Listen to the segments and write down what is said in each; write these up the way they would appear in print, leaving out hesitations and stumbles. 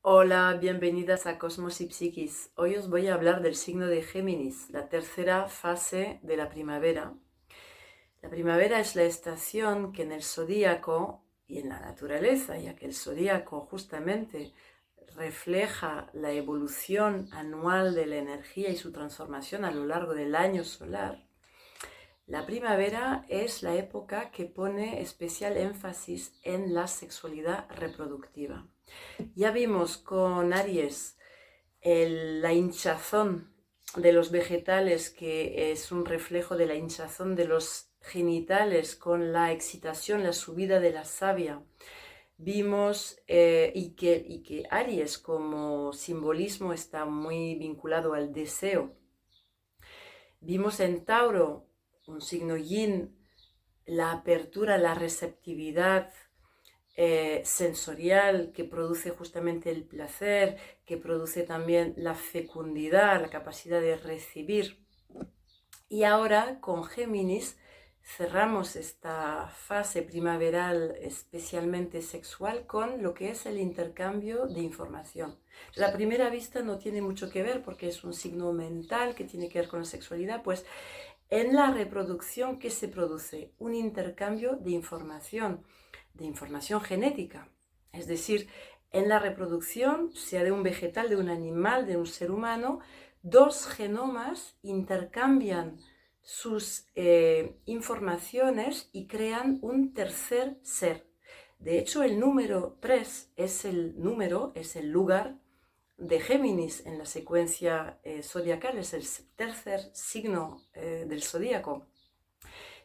Hola, bienvenidas a Cosmos y Psiquis. Hoy os voy a hablar del signo de Géminis, la tercera fase de la primavera. La primavera es la estación que en el zodíaco y en la naturaleza, ya que el zodíaco justamente refleja la evolución anual de la energía y su transformación a lo largo del año solar. La primavera es la época que pone especial énfasis en la sexualidad reproductiva. Ya vimos con Aries la hinchazón de los vegetales, que es un reflejo de la hinchazón de los genitales con la excitación, la subida de la savia. Vimos que Aries como simbolismo está muy vinculado al deseo. Vimos en Tauro, un signo yin, la apertura, la receptividad sensorial que produce justamente el placer, que produce también la fecundidad, la capacidad de recibir. Y ahora con Géminis cerramos esta fase primaveral especialmente sexual con lo que es el intercambio de información. A la primera vista no tiene mucho que ver porque es un signo mental que tiene que ver con la sexualidad, pues en la reproducción, ¿qué se produce? Un intercambio de información genética. Es decir, en la reproducción, sea de un vegetal, de un animal, de un ser humano, dos genomas intercambian sus informaciones y crean un tercer ser. De hecho, el número 3 es el lugar de Géminis en la secuencia zodiacal, es el tercer signo del zodíaco,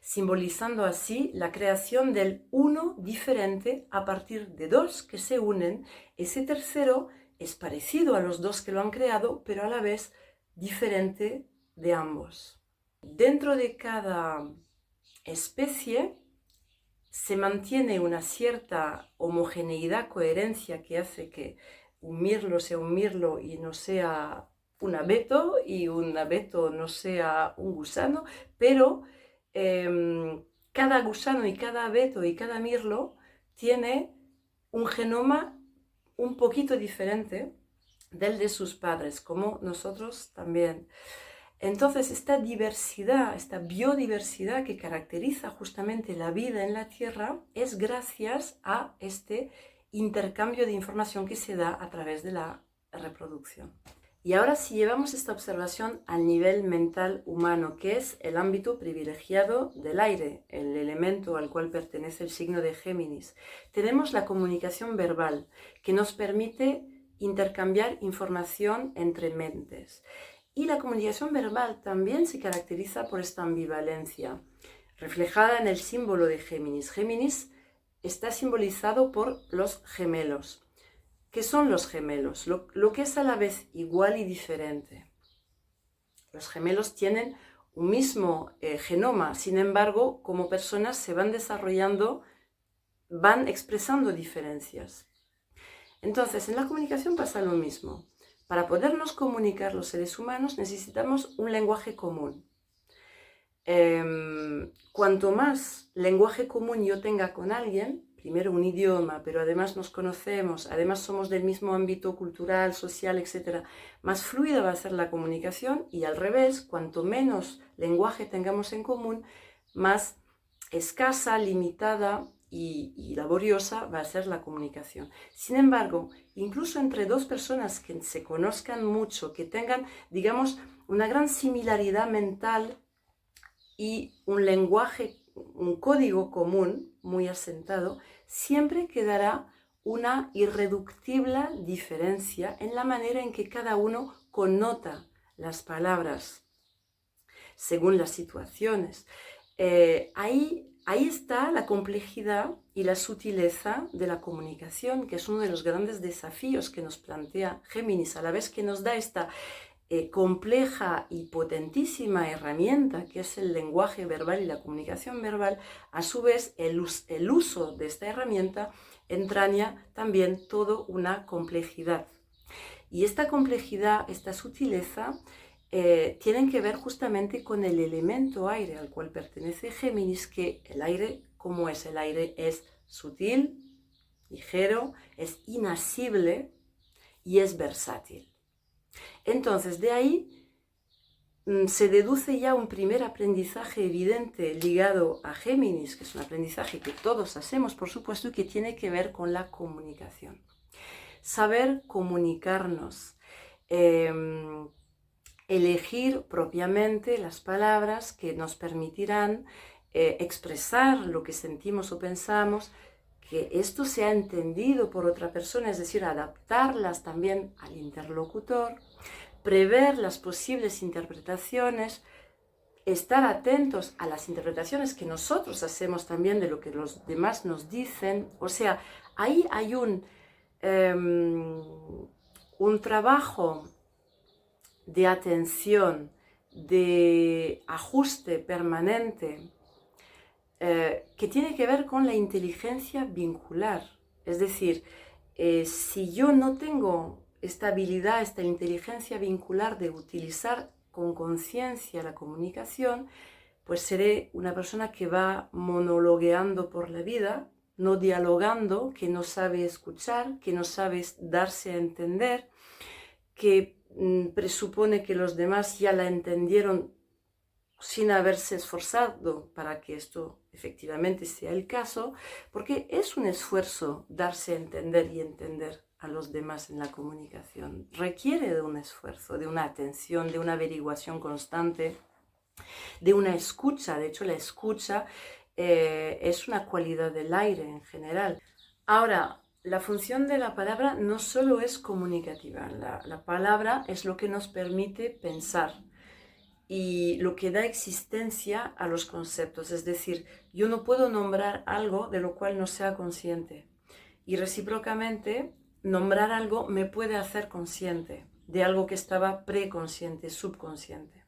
simbolizando así la creación del uno diferente a partir de dos que se unen. Ese tercero es parecido a los dos que lo han creado, pero a la vez diferente de ambos. Dentro de cada especie se mantiene una cierta homogeneidad, coherencia, que hace que un mirlo sea un mirlo y no sea un abeto, y un abeto no sea un gusano, pero cada gusano y cada abeto y cada mirlo tiene un genoma un poquito diferente del de sus padres, como nosotros también. Entonces, esta diversidad, esta biodiversidad que caracteriza justamente la vida en la Tierra es gracias a este intercambio de información que se da a través de la reproducción. Y ahora, si llevamos esta observación al nivel mental humano, que es el ámbito privilegiado del aire, el elemento al cual pertenece el signo de Géminis, tenemos la comunicación verbal, que nos permite intercambiar información entre mentes. Y la comunicación verbal también se caracteriza por esta ambivalencia, reflejada en el símbolo de Géminis. Géminis está simbolizado por los gemelos. ¿Qué son los gemelos? Lo que es a la vez igual y diferente. Los gemelos tienen un mismo genoma, sin embargo, como personas se van desarrollando, van expresando diferencias. Entonces, en la comunicación pasa lo mismo. Para podernos comunicar los seres humanos necesitamos un lenguaje común. Cuanto más lenguaje común yo tenga con alguien, primero un idioma, pero además nos conocemos, además somos del mismo ámbito cultural, social, etc., más fluida va a ser la comunicación, y al revés, cuanto menos lenguaje tengamos en común, más escasa, limitada y laboriosa va a ser la comunicación. Sin embargo, incluso entre dos personas que se conozcan mucho, que tengan, digamos, una gran similaridad mental y un lenguaje, un código común muy asentado, siempre quedará una irreductible diferencia en la manera en que cada uno connota las palabras según las situaciones. Ahí está la complejidad y la sutileza de la comunicación, que es uno de los grandes desafíos que nos plantea Géminis, a la vez que nos da esta compleja y potentísima herramienta que es el lenguaje verbal y la comunicación verbal. A su vez, el uso de esta herramienta entraña también toda una complejidad. Y esta complejidad, esta sutileza, tienen que ver justamente con el elemento aire al cual pertenece Géminis, que el aire, ¿cómo es el aire? Es sutil, ligero, es inasible, y es versátil. Entonces, de ahí se deduce ya un primer aprendizaje evidente ligado a Géminis, que es un aprendizaje que todos hacemos, por supuesto, y que tiene que ver con la comunicación. Saber comunicarnos, elegir propiamente las palabras que nos permitirán expresar lo que sentimos o pensamos, que esto sea entendido por otra persona, es decir, adaptarlas también al interlocutor, prever las posibles interpretaciones, estar atentos a las interpretaciones que nosotros hacemos también de lo que los demás nos dicen. O sea, ahí hay un trabajo de atención, de ajuste permanente, que tiene que ver con la inteligencia vincular. Es decir, si yo no tengo esta habilidad, esta inteligencia vincular de utilizar con conciencia la comunicación, pues seré una persona que va monologueando por la vida, no dialogando, que no sabe escuchar, que no sabe darse a entender, que presupone que los demás ya la entendieron sin haberse esforzado para que esto efectivamente sea el caso, porque es un esfuerzo darse a entender y entender a los demás en la comunicación. Requiere de un esfuerzo, de una atención, de una averiguación constante, de una escucha. De hecho, la escucha es una cualidad del aire en general. Ahora, la función de la palabra no solo es comunicativa. La palabra es lo que nos permite pensar y lo que da existencia a los conceptos. Es decir, yo no puedo nombrar algo de lo cual no sea consciente. Y recíprocamente, nombrar algo me puede hacer consciente de algo que estaba preconsciente, subconsciente.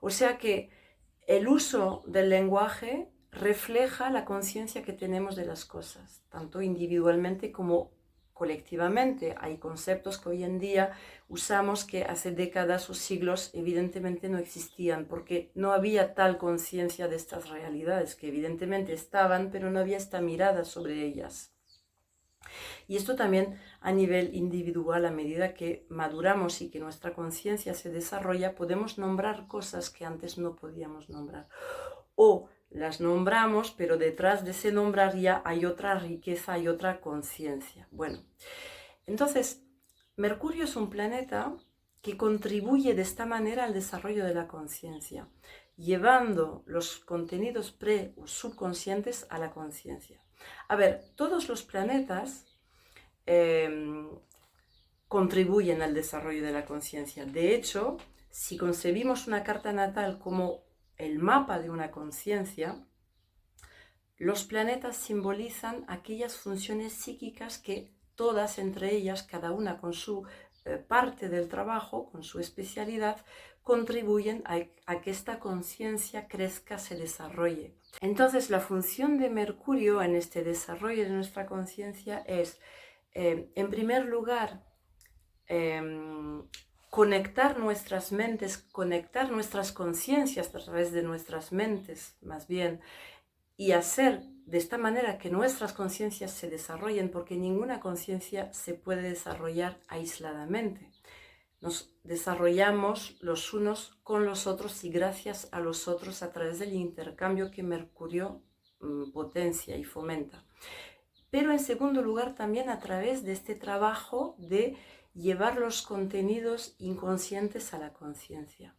O sea que el uso del lenguaje refleja la conciencia que tenemos de las cosas, tanto individualmente como colectivamente. Hay conceptos que hoy en día usamos que hace décadas o siglos evidentemente no existían, porque no había tal conciencia de estas realidades, que evidentemente estaban, pero no había esta mirada sobre ellas. Y esto también a nivel individual, a medida que maduramos y que nuestra conciencia se desarrolla, podemos nombrar cosas que antes no podíamos nombrar. O las nombramos, pero detrás de ese nombrar ya hay otra riqueza, hay otra conciencia. Bueno, entonces, Mercurio es un planeta que contribuye de esta manera al desarrollo de la conciencia, llevando los contenidos pre o subconscientes a la conciencia. A ver, todos los planetas contribuyen al desarrollo de la conciencia. De hecho, si concebimos una carta natal como el mapa de una conciencia, los planetas simbolizan aquellas funciones psíquicas que todas entre ellas, cada una con su parte del trabajo, con su especialidad, contribuyen a que esta conciencia crezca, se desarrolle. Entonces, la función de Mercurio en este desarrollo de nuestra conciencia es, en primer lugar, conectar nuestras mentes, conectar nuestras conciencias a través de nuestras mentes, más bien, y hacer de esta manera que nuestras conciencias se desarrollen, porque ninguna conciencia se puede desarrollar aisladamente. Nos desarrollamos los unos con los otros y gracias a los otros a través del intercambio que Mercurio potencia y fomenta. Pero en segundo lugar también a través de este trabajo de llevar los contenidos inconscientes a la conciencia.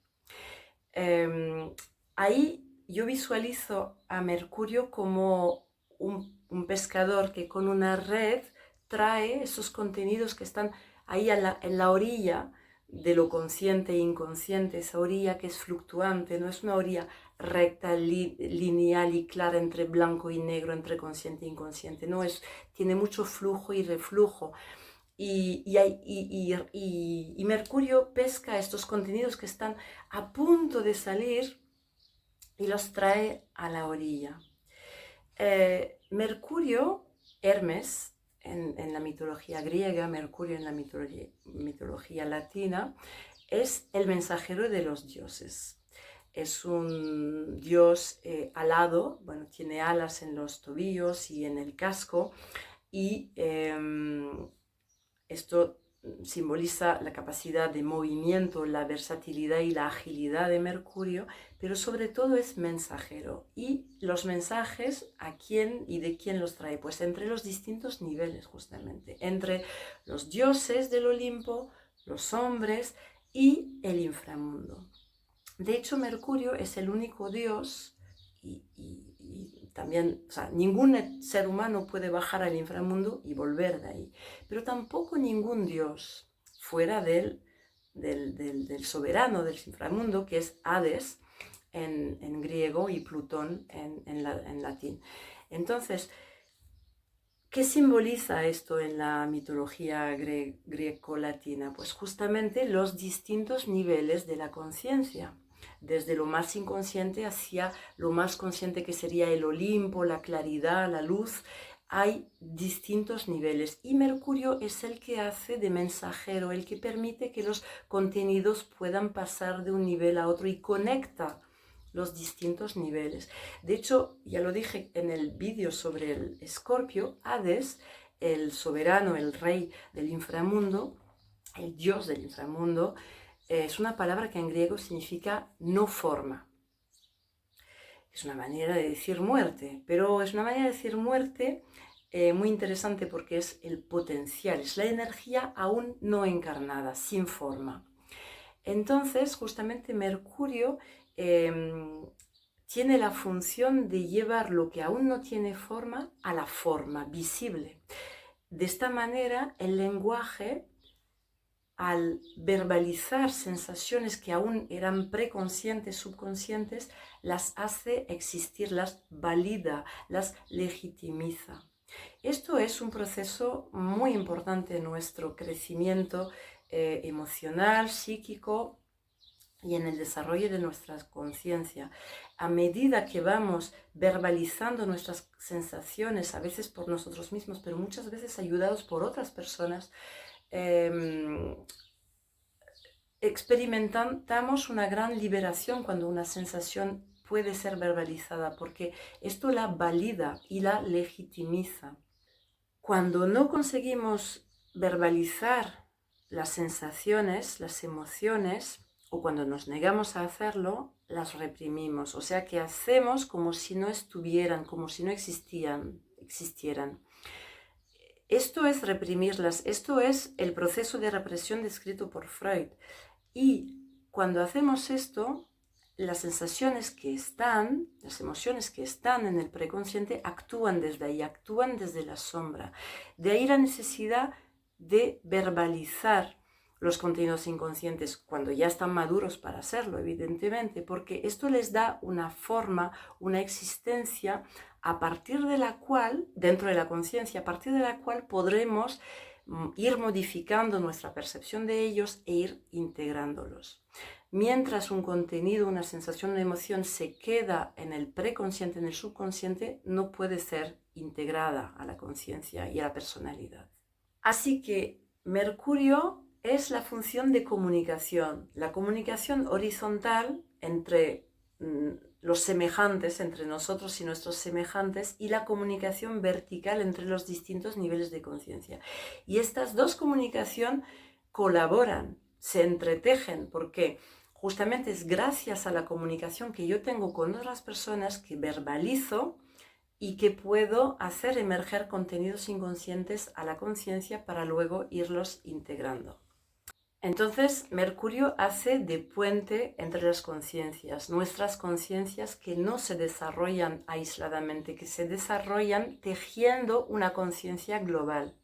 Ahí yo visualizo a Mercurio como un pescador que con una red trae esos contenidos que están ahí en la orilla de lo consciente e inconsciente, esa orilla que es fluctuante, no es una orilla recta, lineal y clara entre blanco y negro, entre consciente e inconsciente, no, tiene mucho flujo y reflujo. Y Mercurio pesca estos contenidos que están a punto de salir y los trae a la orilla. Mercurio, Hermes, en la mitología griega, Mercurio en la mitología latina, es el mensajero de los dioses. Es un dios alado, bueno, tiene alas en los tobillos y en el casco, y esto simboliza la capacidad de movimiento, la versatilidad y la agilidad de Mercurio, pero sobre todo es mensajero. Y los mensajes, ¿a quién y de quién los trae? Pues entre los distintos niveles, justamente, entre los dioses del Olimpo, los hombres y el inframundo. De hecho, Mercurio es el único dios y también, o sea, ningún ser humano puede bajar al inframundo y volver de ahí, pero tampoco ningún dios fuera del soberano del inframundo, que es Hades en griego y Plutón en latín. Entonces, ¿qué simboliza esto en la mitología greco-latina? Pues justamente los distintos niveles de la conciencia, desde lo más inconsciente hacia lo más consciente, que sería el Olimpo, la claridad, la luz. Hay distintos niveles y Mercurio es el que hace de mensajero, el que permite que los contenidos puedan pasar de un nivel a otro y conecta los distintos niveles. De hecho, ya lo dije en el vídeo sobre el Escorpio, Hades, el soberano, el rey del inframundo, el dios del inframundo, es una palabra que en griego significa no forma. Es una manera de decir muerte, pero es una manera de decir muerte muy interesante porque es el potencial, es la energía aún no encarnada, sin forma. Entonces, justamente Mercurio tiene la función de llevar lo que aún no tiene forma a la forma visible. De esta manera, el lenguaje, al verbalizar sensaciones que aún eran preconscientes, subconscientes, las hace existir, las valida, las legitimiza. Esto es un proceso muy importante en nuestro crecimiento emocional, psíquico y en el desarrollo de nuestra conciencia. A medida que vamos verbalizando nuestras sensaciones, a veces por nosotros mismos, pero muchas veces ayudados por otras personas, experimentamos una gran liberación cuando una sensación puede ser verbalizada, porque esto la valida y la legitimiza. Cuando no conseguimos verbalizar las sensaciones, las emociones, o cuando nos negamos a hacerlo, las reprimimos. O sea que hacemos como si no estuvieran, como si no existieran. Esto es reprimirlas, esto es el proceso de represión descrito por Freud. Y cuando hacemos esto, las sensaciones que están, las emociones que están en el preconsciente actúan desde ahí, actúan desde la sombra. De ahí la necesidad de verbalizar los contenidos inconscientes cuando ya están maduros para hacerlo, evidentemente, porque esto les da una forma, una existencia a partir de la cual, dentro de la conciencia, a partir de la cual podremos ir modificando nuestra percepción de ellos e ir integrándolos. Mientras un contenido, una sensación, una emoción se queda en el preconsciente, en el subconsciente, no puede ser integrada a la conciencia y a la personalidad. Así que Mercurio es la función de comunicación, la comunicación horizontal entre los semejantes, entre nosotros y nuestros semejantes, y la comunicación vertical entre los distintos niveles de conciencia. Y estas dos comunicaciones colaboran, se entretejen, porque justamente es gracias a la comunicación que yo tengo con otras personas que verbalizo y que puedo hacer emerger contenidos inconscientes a la conciencia para luego irlos integrando. Entonces, Mercurio hace de puente entre las conciencias, nuestras conciencias que no se desarrollan aisladamente, que se desarrollan tejiendo una conciencia global.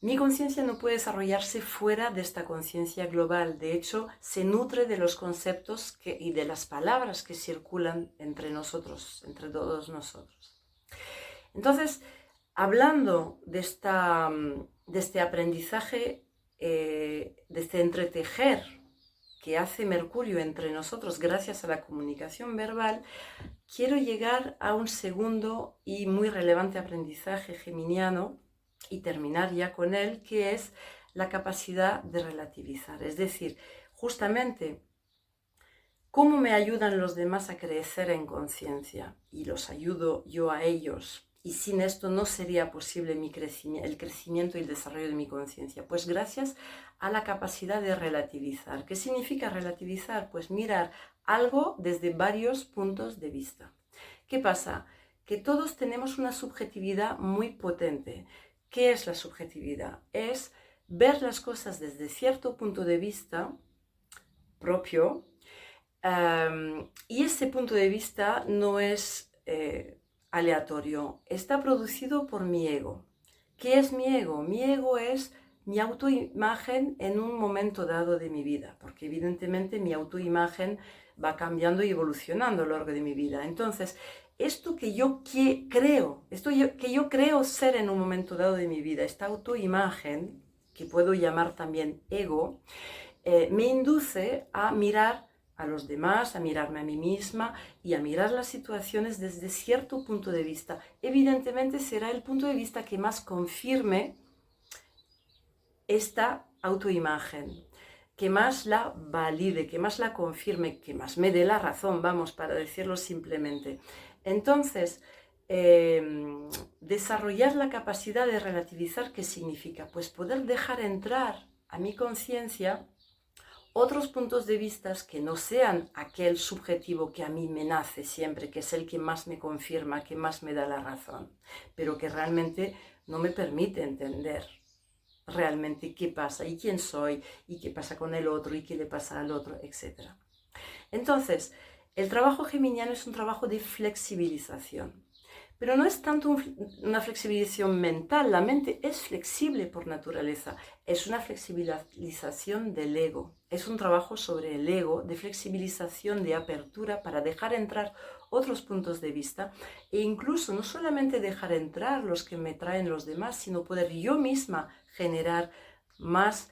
Mi conciencia no puede desarrollarse fuera de esta conciencia global. De hecho, se nutre de los conceptos y de las palabras que circulan entre nosotros, entre todos nosotros. Entonces, hablando de este aprendizaje, de este entretejer que hace Mercurio entre nosotros gracias a la comunicación verbal, quiero llegar a un segundo y muy relevante aprendizaje geminiano y terminar ya con él, que es la capacidad de relativizar. Es decir, justamente, ¿cómo me ayudan los demás a crecer en conciencia? Y los ayudo yo a ellos. y sin esto no sería posible el crecimiento y el desarrollo de mi conciencia. Pues gracias a la capacidad de relativizar. ¿Qué significa relativizar? Pues mirar algo desde varios puntos de vista. ¿Qué pasa? Que todos tenemos una subjetividad muy potente. ¿Qué es la subjetividad? Es ver las cosas desde cierto punto de vista propio, y ese punto de vista no es aleatorio, está producido por mi ego. ¿Qué es mi ego? Mi ego es mi autoimagen en un momento dado de mi vida, porque evidentemente mi autoimagen va cambiando y evolucionando a lo largo de mi vida. Entonces, esto que yo creo, que yo creo ser en un momento dado de mi vida, esta autoimagen, que puedo llamar también ego, me induce a mirar a los demás, a mirarme a mí misma y a mirar las situaciones desde cierto punto de vista. Evidentemente será el punto de vista que más confirme esta autoimagen, que más la valide, que más la confirme, que más me dé la razón, vamos, para decirlo simplemente. Entonces, desarrollar la capacidad de relativizar, ¿qué significa? Pues poder dejar entrar a mi conciencia otros puntos de vista que no sean aquel subjetivo que a mí me nace siempre, que es el que más me confirma, que más me da la razón, pero que realmente no me permite entender realmente qué pasa y quién soy y qué pasa con el otro y qué le pasa al otro, etc. Entonces, el trabajo geminiano es un trabajo de flexibilización. Pero no es tanto una flexibilización mental, la mente es flexible por naturaleza, es una flexibilización del ego, es un trabajo sobre el ego, de flexibilización, de apertura para dejar entrar otros puntos de vista e incluso no solamente dejar entrar los que me traen los demás, sino poder yo misma generar más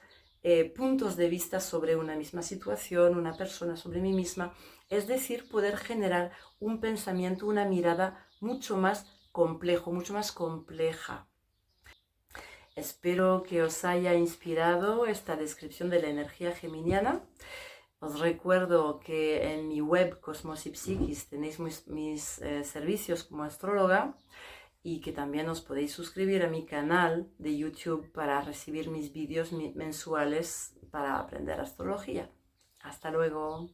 puntos de vista sobre una misma situación, una persona, sobre mí misma, es decir, poder generar un pensamiento, una mirada mucho más complejo, mucho más compleja. Espero que os haya inspirado esta descripción de la energía geminiana. Os recuerdo que en mi web Cosmos y Psiquis tenéis mis servicios como astróloga y que también os podéis suscribir a mi canal de YouTube para recibir mis vídeos mensuales para aprender astrología. Hasta luego.